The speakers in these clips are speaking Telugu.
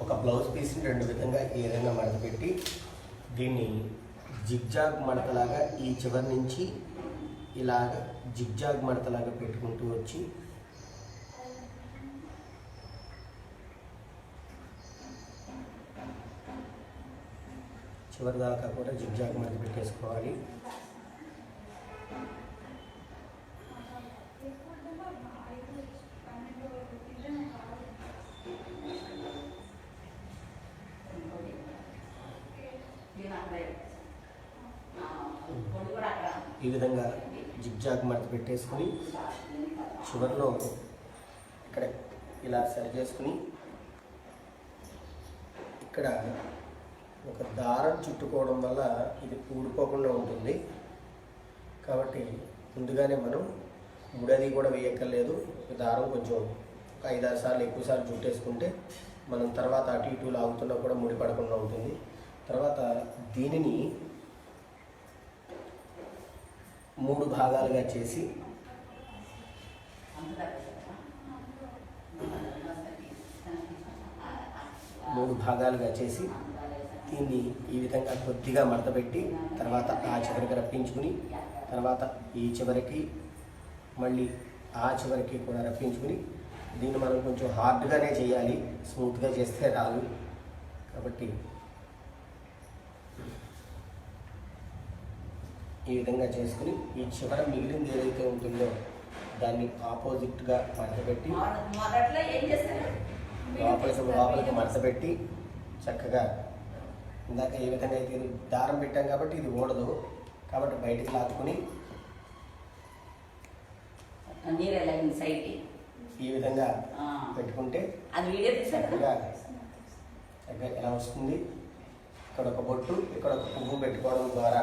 ఒక బ్లౌజ్ పీస్ని రెండు విధంగా ఈ విధంగా మడత పెట్టి దీన్ని జిగ్జాగ్ మడతలాగా ఈ చివరి నుంచి ఇలాగ జిగ్జాగ్ మడతలాగా పెట్టుకుంటూ వచ్చి చివరి దాకా కూడా జిగ్జాగ్ మడత పెట్టేసుకోవాలి. ఈ విధంగా జిగ్జాగ్ మడత పెట్టేసుకుని చివరిలో ఇక్కడ ఇలా సరి చేసుకుని ఇక్కడ ఒక దారం చుట్టుకోవడం వల్ల ఇది ఊడిపోకుండా ఉంటుంది. కాబట్టి ముందుగానే మనం ముడది కూడా వేయక్కర్లేదు. దారం కొంచెం 5-6 సార్లు ఎక్కువ సార్లు చుట్టేసుకుంటే మనం తర్వాత అటు ఇటు లాగుతున్నా కూడా ముడి పడకుండా ఉంటుంది. తర్వాత దీనిని 3 భాగాలుగా చేసి దీన్ని ఈ విధంగా కొద్దిగా మడతపెట్టి తర్వాత ఆ చివరికి రప్పించుకుని తర్వాత ఈ చివరికి మళ్ళీ ఆ చివరికి కూడా రప్పించుకుని దీన్ని మనం కొంచెం హార్డ్గానే చేయాలి, స్మూత్గా చేస్తే రాదు. కాబట్టి ఈ విధంగా చేసుకుని ఈ చివర మిగిలింది ఏదైతే ఉంటుందో దాన్ని ఆపోజిట్గా మడతపెట్టి లోపలికి మడతపెట్టి చక్కగా ఇందాక ఏ విధంగా అయితే దారం పెట్టాం కాబట్టి ఇది ఊడదు, కాబట్టి బయటికి లాక్కుని ఈ విధంగా పెట్టుకుంటే చక్కగా ఎలా వస్తుంది. ఇక్కడ ఒక బొట్టు, ఇక్కడ ఒక పువ్వు పెట్టుకోవడం ద్వారా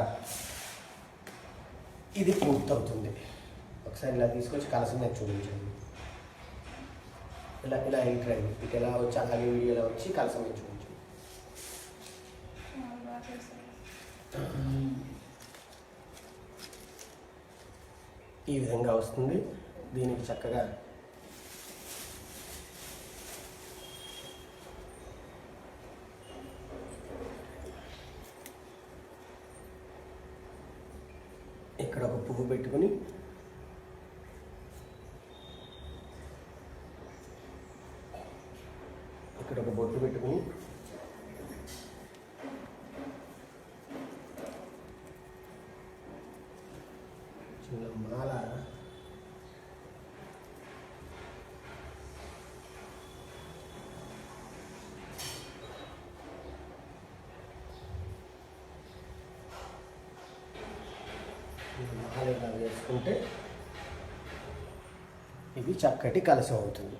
ఇది పూర్తవుతుంది. ఒకసారి ఇలా తీసుకొచ్చి కలసం మీద చూపించండి. ఇలా ఎంట్రండి, ఇటు ఎలా వచ్చి అలాగే వీడియోలో వచ్చి కలసం మీద చూపించండి. ఈ విధంగా వస్తుంది. దీనికి చక్కగా ఇక్కడ ఒక పువ్వు పెట్టుకుని ఇక్కడ ఒక బొట్టు పెట్టుకుని చిన్న మాల వేసుకుంటే ఇది చక్కటి కలశం అవుతుంది.